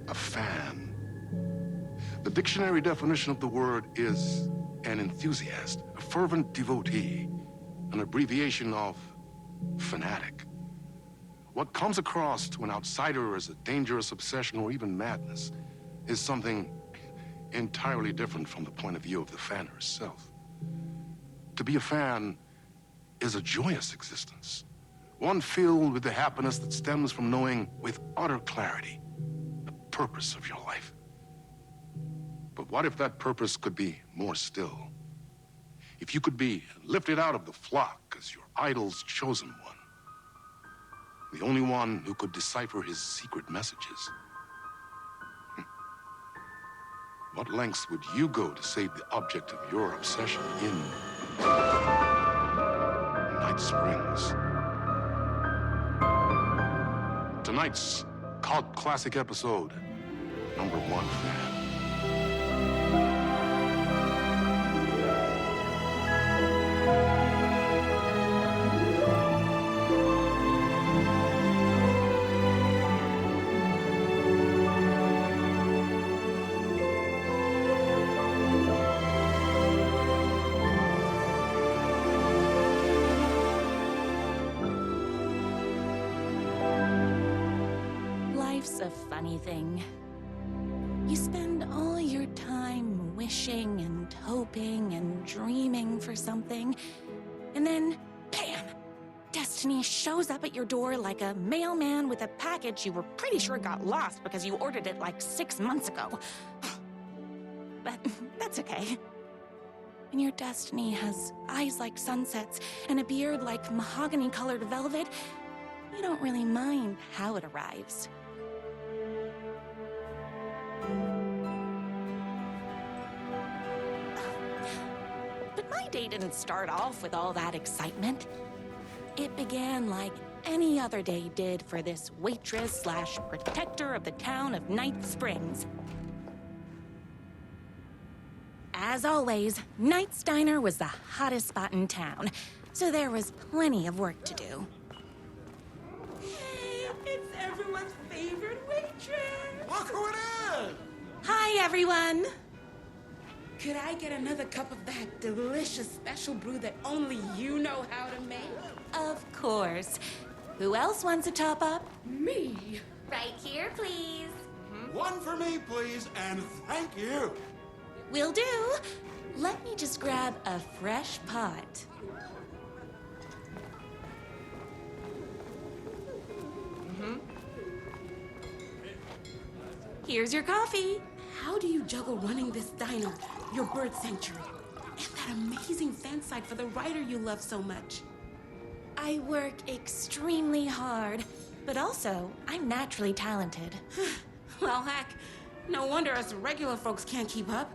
a fan. The dictionary definition of the word is an enthusiast, a fervent devotee, an abbreviation of fanatic. What comes across to an outsider as a dangerous obsession or even madness is something entirely different from the point of view of the fan herself. To be a fan is a joyous existence, one filled with the happiness that stems from knowing with utter clarity the purpose of your life. But what if that purpose could be more still? If you could be lifted out of the flock as your idol's chosen one, the only one who could decipher his secret messages. What lengths would you go to save the object of your obsession in Night Springs? Tonight's cult classic episode, number 1 fan. A funny thing. You spend all your time wishing and hoping and dreaming for something, and then, bam! Destiny shows up at your door like a mailman with a package you were pretty sure got lost because you ordered it like 6 months ago. But that's okay. When your destiny has eyes like sunsets and a beard like mahogany-colored velvet, you don't really mind how it arrives. But my day didn't start off with all that excitement. It began like any other day did for this waitress/protector of the town of Night Springs. As always, Night's Diner was the hottest spot in town, so there was plenty of work to do. Hey, it's everyone's favorite waitress! Look who it is! Hi, everyone! Could I get another cup of that delicious special brew that only you know how to make? Of course. Who else wants a top-up? Me? Right here, please. One for me, please, and thank you. Will do. Let me just grab a fresh pot. Here's your coffee. How do you juggle running this diner, your bird sanctuary, and that amazing fan site for the writer you love so much? I work extremely hard, but also I'm naturally talented. Well, heck, no wonder us regular folks can't keep up.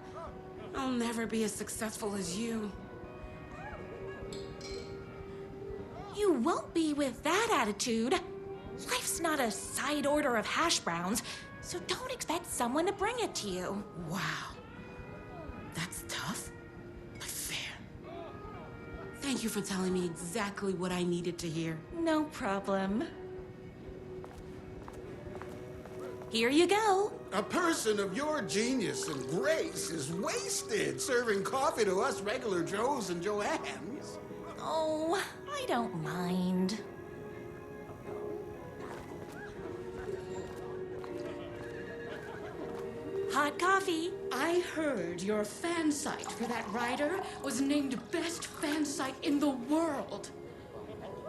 I'll never be as successful as you. You won't be with that attitude. Life's not a side order of hash browns, so don't expect someone to bring it to you. Wow. That's tough, but fair. Thank you for telling me exactly what I needed to hear. No problem. Here you go. A person of your genius and grace is wasted serving coffee to us regular Joes and Joannes. Oh, I don't mind. Hot coffee. I heard your fan site for that writer was named best fan site in the world.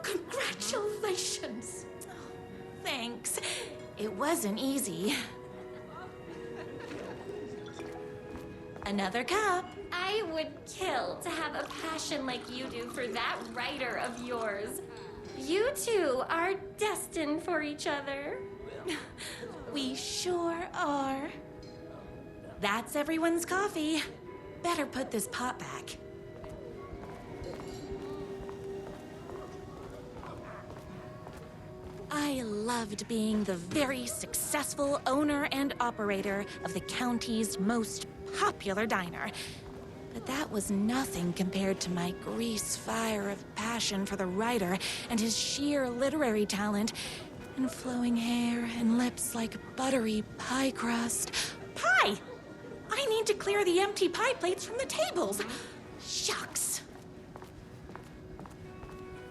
Congratulations. Thanks. It wasn't easy. Another cup. I would kill to have a passion like you do for that writer of yours. You two are destined for each other. We sure are. That's everyone's coffee. Better put this pot back. I loved being the very successful owner and operator of the county's most popular diner. But that was nothing compared to my grease fire of passion for the writer and his sheer literary talent And flowing hair and lips like buttery pie crust. Pie! I need to clear the empty pie plates from the tables. Shucks.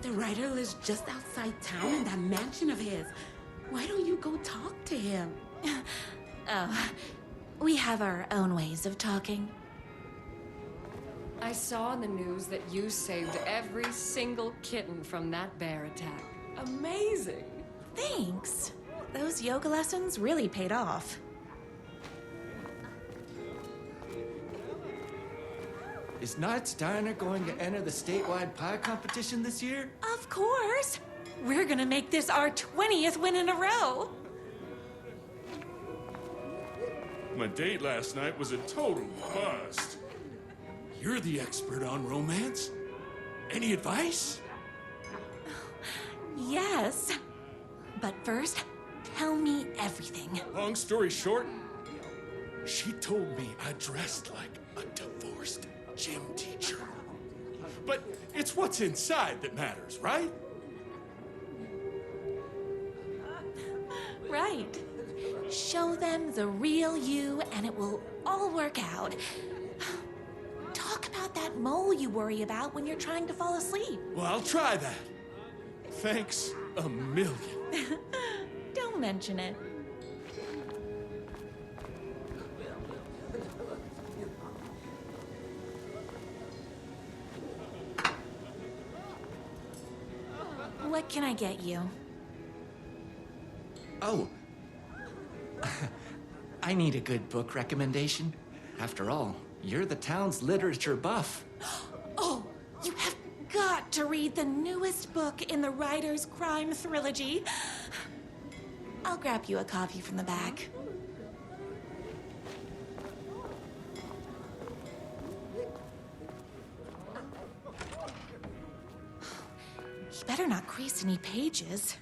The writer lives just outside town in that mansion of his. Why don't you go talk to him? Oh, we have our own ways of talking. I saw in the news that you saved every single kitten from that bear attack. Amazing! Thanks. Those yoga lessons really paid off. Is Knight's Diner going to enter the statewide pie competition this year? Of course. We're gonna make this our 20th win in a row. My date last night was a total bust. You're the expert on romance. Any advice? Yes. But first, tell me everything. Long story short, she told me I dressed like a divorced gym teacher. But it's what's inside that matters, right? Right. Show them the real you and it will all work out. Talk about that mole you worry about when you're trying to fall asleep. Well, I'll try that. Thanks a million. Don't mention it. What can I get you? Oh. I need a good book recommendation. After all, you're the town's literature buff. Oh, you have got to read the newest book in the Writer's Crime Trilogy. I'll grab you a copy from the back. You better not crease any pages.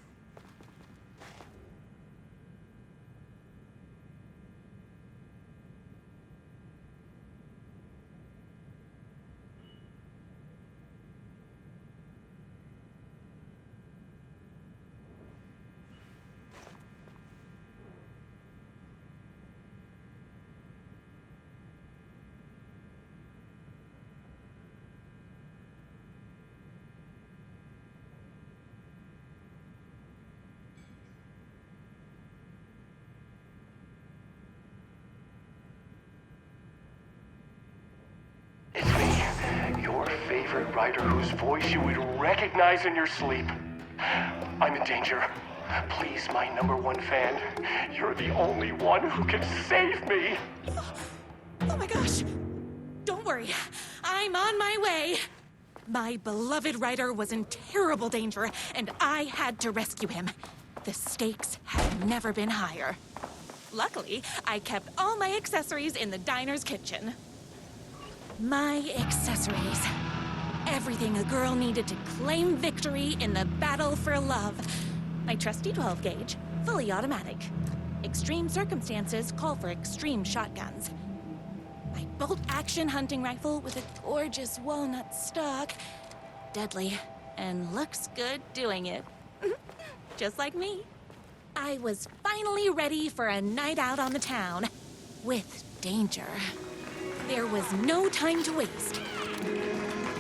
It's me, your favorite writer whose voice you would recognize in your sleep. I'm in danger. Please, my #1 fan, you're the only one who can save me. Oh my gosh! Don't worry, I'm on my way. My beloved writer was in terrible danger, and I had to rescue him. The stakes have never been higher. Luckily, I kept all my accessories in the diner's kitchen. My accessories. Everything a girl needed to claim victory in the battle for love. My trusty 12 gauge, fully automatic. Extreme circumstances call for extreme shotguns. My bolt-action hunting rifle with a gorgeous walnut stock. Deadly, and looks good doing it. Just like me. I was finally ready for a night out on the town. With danger. There was no time to waste.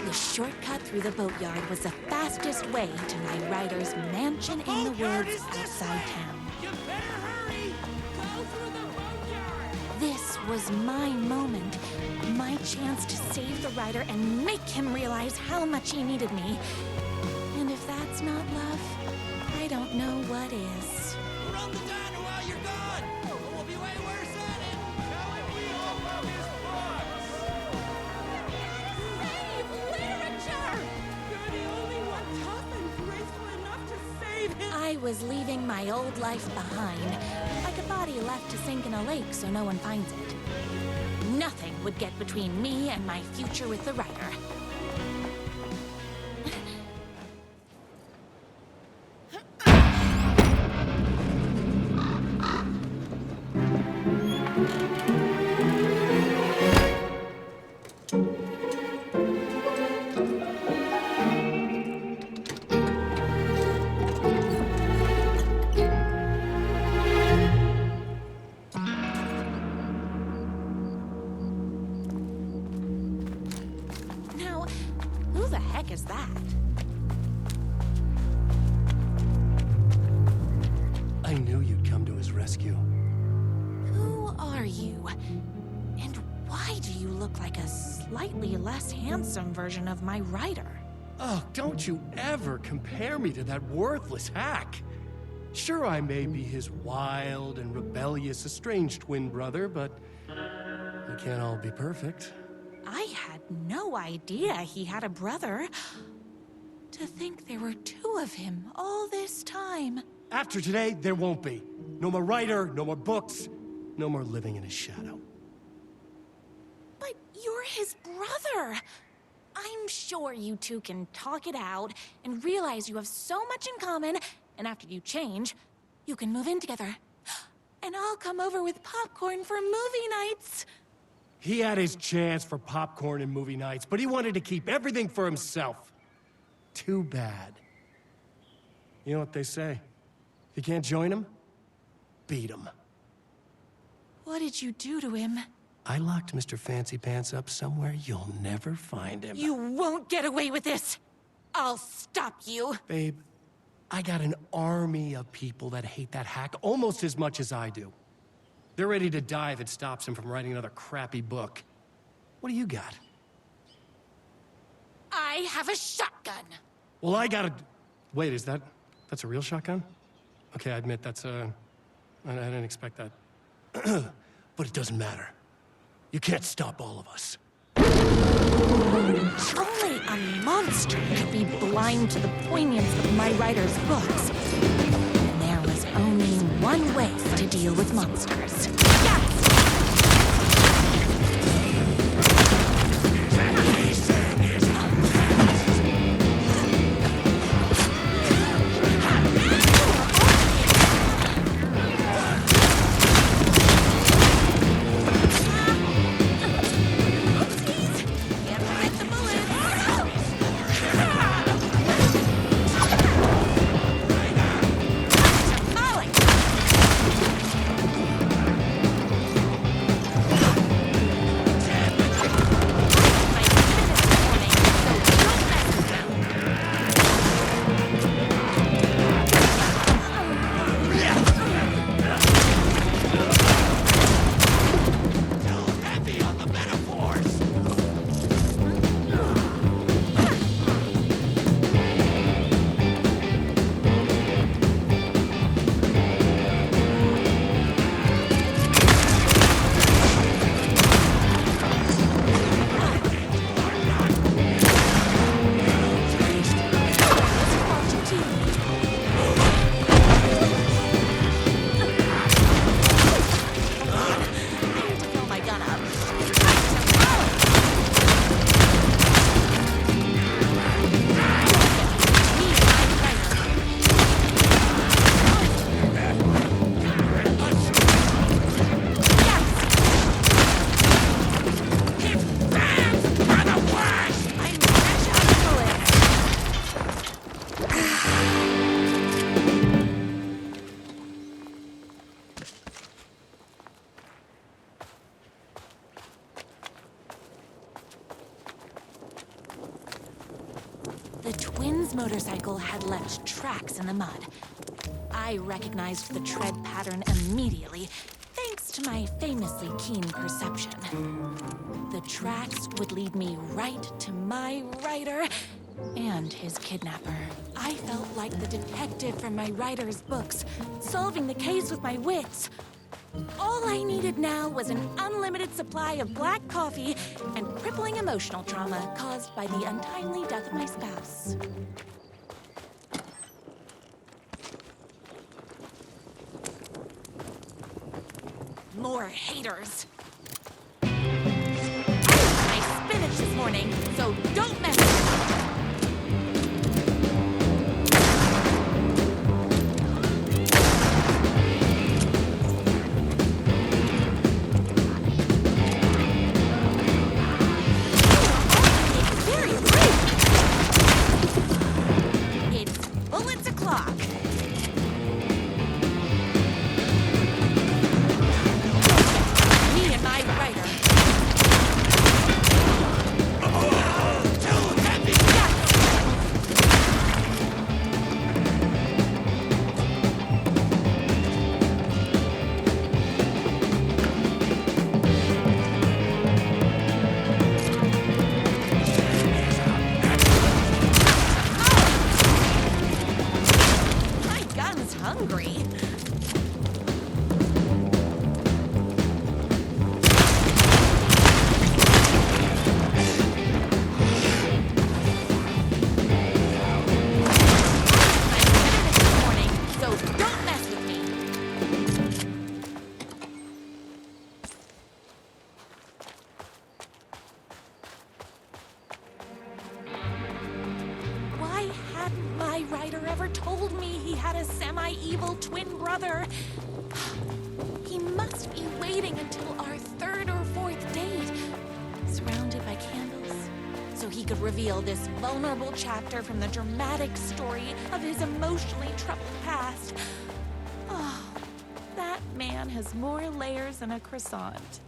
The shortcut through the boatyard was the fastest way to my writer's mansion in the woods outside town. You better hurry! Go through the boatyard! This was my moment, my chance to save the writer and make him realize how much he needed me. And if that's not love, I don't know what is. Run the diner while you're gone! Or we'll be way worse at it! Tell him we all love his books! Save literature! You're the only one tough and graceful enough to save him. I was leaving my old life behind, like a body left to sink in a lake so no one finds it. Nothing would get between me and my future with the writer. is that? I knew you'd come to his rescue. Who are you? And why do you look like a slightly less handsome version of my writer? Oh, don't you ever compare me to that worthless hack. Sure, I may be his wild and rebellious estranged twin brother, but we can't all be perfect. I had no idea he had a brother. To think there were two of him all this time. After today, there won't be. No more writer, no more books, no more living in his shadow. But you're his brother. I'm sure you two can talk it out and realize you have so much in common, and after you change, you can move in together. And I'll come over with popcorn for movie nights. He had his chance for popcorn and movie nights, but he wanted to keep everything for himself. Too bad. You know what they say? If you can't join him, beat him. What did you do to him? I locked Mr. Fancy Pants up somewhere you'll never find him. You won't get away with this. I'll stop you. Babe, I got an army of people that hate that hack almost as much as I do. They're ready to die if it stops him from writing another crappy book. What do you got? I have a shotgun. Well, I got a... Wait, that's a real shotgun? Okay, I admit I didn't expect that. But it doesn't matter. You can't stop all of us. Only a monster could be blind to the poignance of my writer's books. And there was only one way to deal with monsters. Yes! The twins' motorcycle had left tracks in the mud. I recognized the tread pattern immediately, thanks to my famously keen perception. The tracks would lead me right to my writer and his kidnapper. I felt like the detective from my writer's books, solving the case with my wits. All I needed now was an unlimited supply of black coffee and crippling emotional trauma caused by the untimely death of my spouse. More haters. I ate my spinach this morning, so don't mess with me. Till together. He must be waiting until our third or fourth date, surrounded by candles, so he could reveal this vulnerable chapter from the dramatic story of his emotionally troubled past. Oh, that man has more layers than a croissant.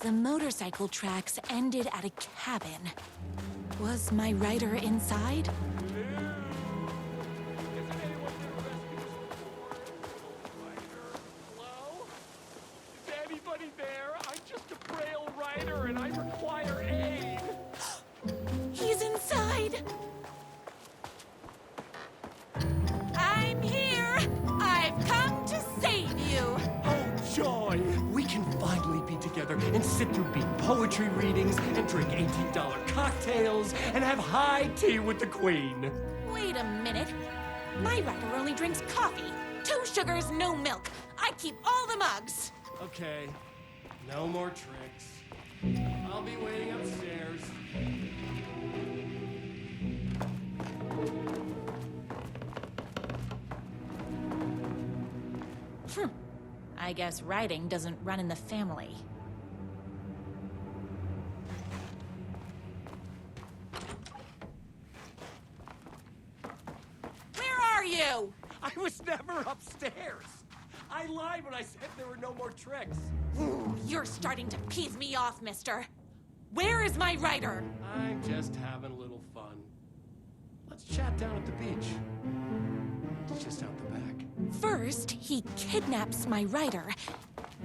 The motorcycle tracks ended at a cabin. Was my writer inside? Hello? Is anybody there? I'm just a frail writer and I require aid. He's inside! I'm here! I've come to save you! Oh, joy! We can finally be together and sit through big poetry readings and drink $18 cocktails and have high tea with the Queen. Wait a minute. My writer only drinks coffee. 2 sugars, no milk. I keep all the mugs. Okay, no more tricks. I'll be waiting upstairs. I guess writing doesn't run in the family. Where are you? I was never upstairs. I lied when I said there were no more tricks. Ooh, you're starting to piss me off, mister. Where is my writer? I'm just having a little fun. Let's chat down at the beach. It's just out the back. First, he kidnaps my writer.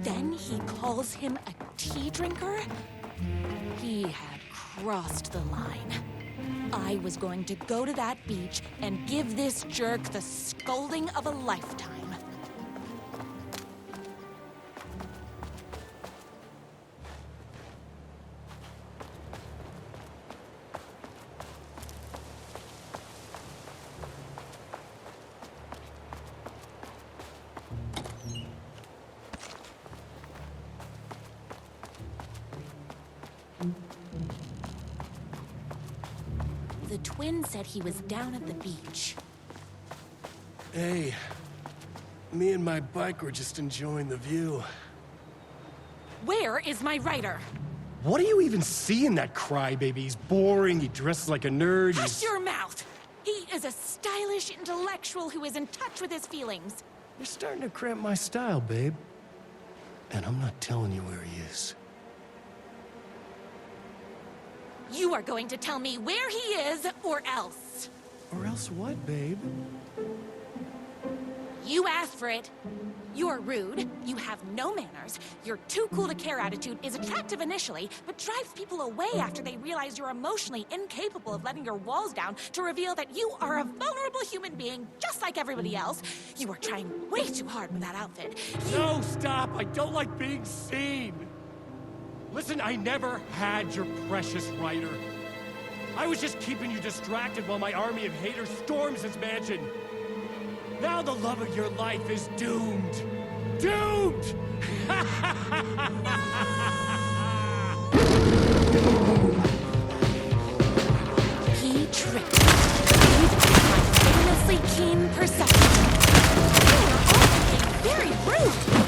Then he calls him a tea drinker. He had crossed the line. I was going to go to that beach and give this jerk the scolding of a lifetime. The twin said he was down at the beach. Hey, me and my bike were just enjoying the view. Where is my writer? What do you even see in that crybaby? He's boring, he dresses like a nerd, Hush your mouth! He is a stylish intellectual who is in touch with his feelings. You're starting to cramp my style, babe. And I'm not telling you where he is. You are going to tell me where he is, or else. Or else what, babe? You asked for it. You're rude, you have no manners, your too cool to care attitude is attractive initially, but drives people away after they realize you're emotionally incapable of letting your walls down to reveal that you are a vulnerable human being just like everybody else. You are trying way too hard with that outfit. No, stop! I don't like being seen! Listen, I never had your precious writer. I was just keeping you distracted while my army of haters storms his mansion. Now the love of your life is doomed. Doomed! He tricked me. My famously keen perception. You are all being very rude.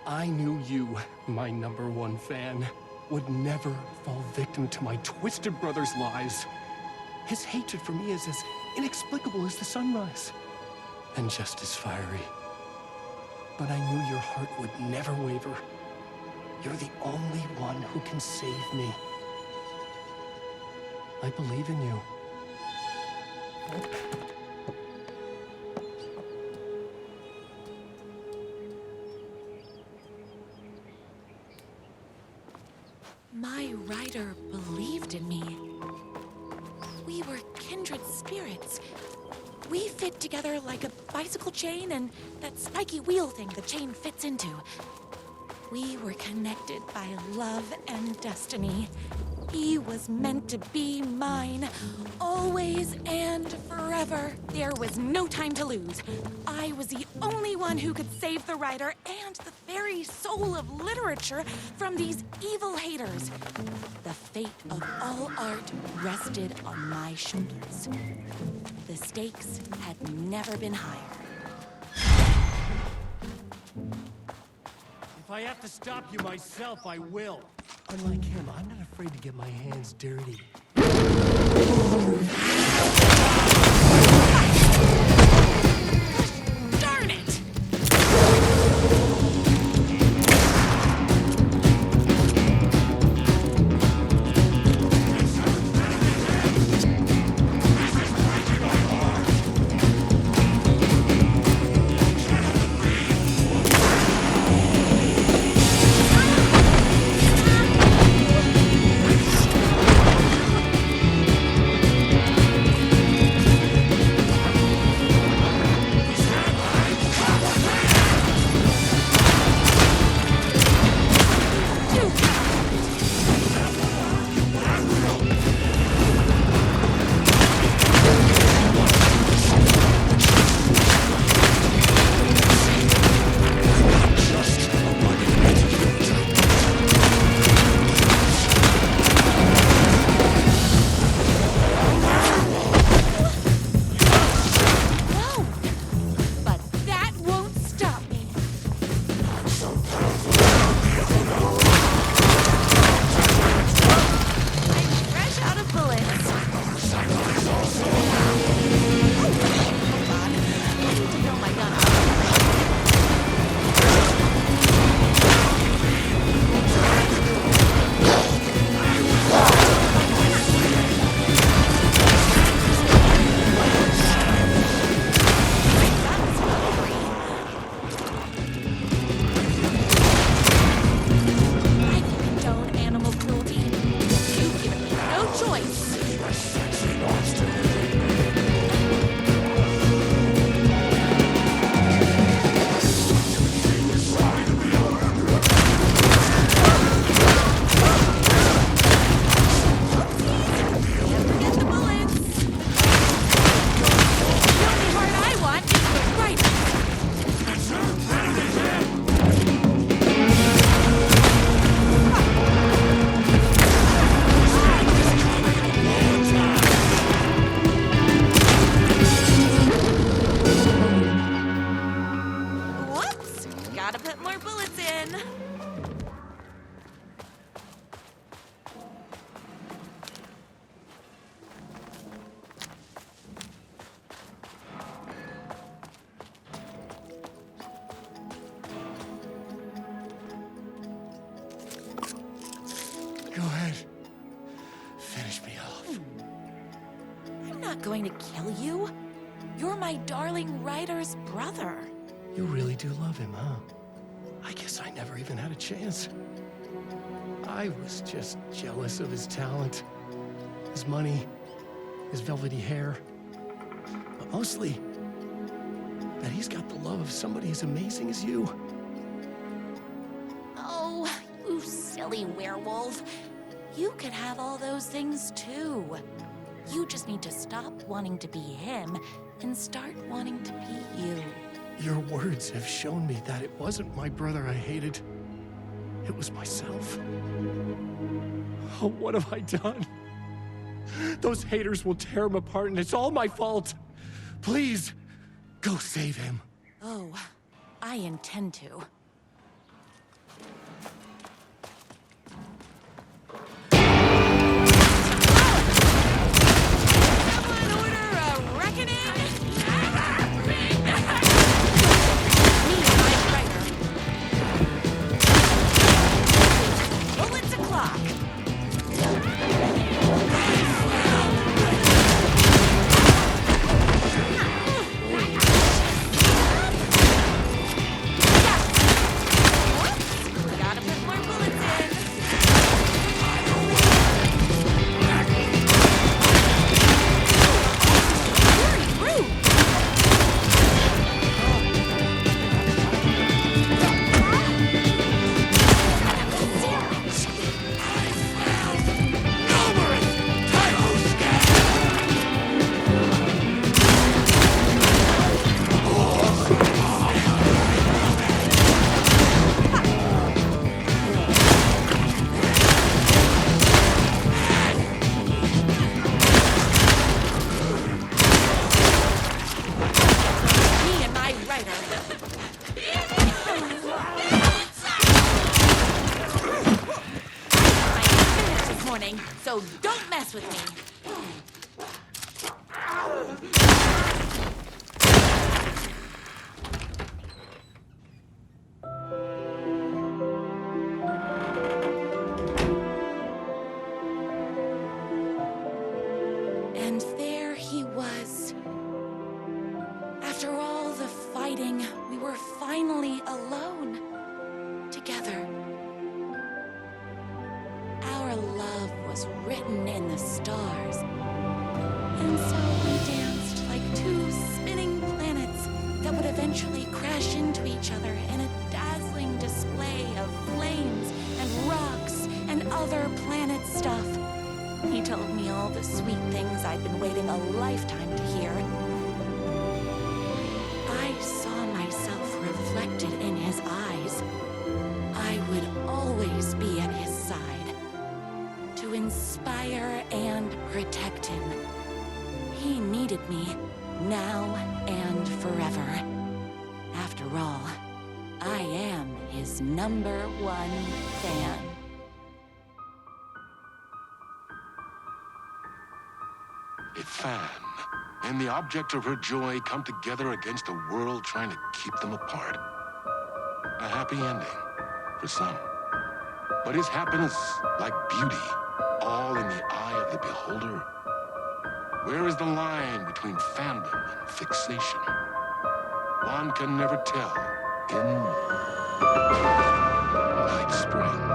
I knew you, my #1 fan, would never fall victim to my twisted brother's lies. His hatred for me is as inexplicable as the sunrise, and just as fiery. But I knew your heart would never waver. You're the only one who can save me. I believe in you. My writer believed in me. We were kindred spirits. We fit together like a bicycle chain and that spiky wheel thing the chain fits into. We were connected by love and destiny. He was meant to be mine, always and forever. There was no time to lose. I was the only one who could save the writer and the very soul of literature from these evil haters. The fate of all art rested on my shoulders. The stakes had never been higher. If I have to stop you myself, I will. Unlike him, I'm not afraid to get my hands dirty. Darn it! Go ahead. Finish me off. I'm not going to kill you. You're my darling writer's brother. You really do love him, huh? I guess I never even had a chance. I was just jealous of his talent, his money, his velvety hair. But mostly, that he's got the love of somebody as amazing as you. Oh, you silly werewolf. You could have all those things too. You just need to stop wanting to be him and start wanting to be you. Your words have shown me that it wasn't my brother I hated. It was myself. Oh, what have I done? Those haters will tear him apart, and it's all my fault. Please, go save him. Oh, I intend to. coming, so don't mess with me. And there he was. After all the fighting, we were finally alone. Together. Our love was written in the stars. And so we danced like two spinning planets that would eventually crash into each other in a dazzling display of flames and rocks and other planet stuff. He told me all the sweet things I'd been waiting a lifetime to hear. I saw myself reflected in his eyes. I would always be at his side to inspire and protect him. He needed me now and forever. After all, I am his #1 fan. A fan and the object of her joy come together against a world trying to keep them apart. A happy ending for some. But is happiness, like beauty, all in the eye of the beholder? Where is the line between fandom and fixation? One can never tell in Night Springs.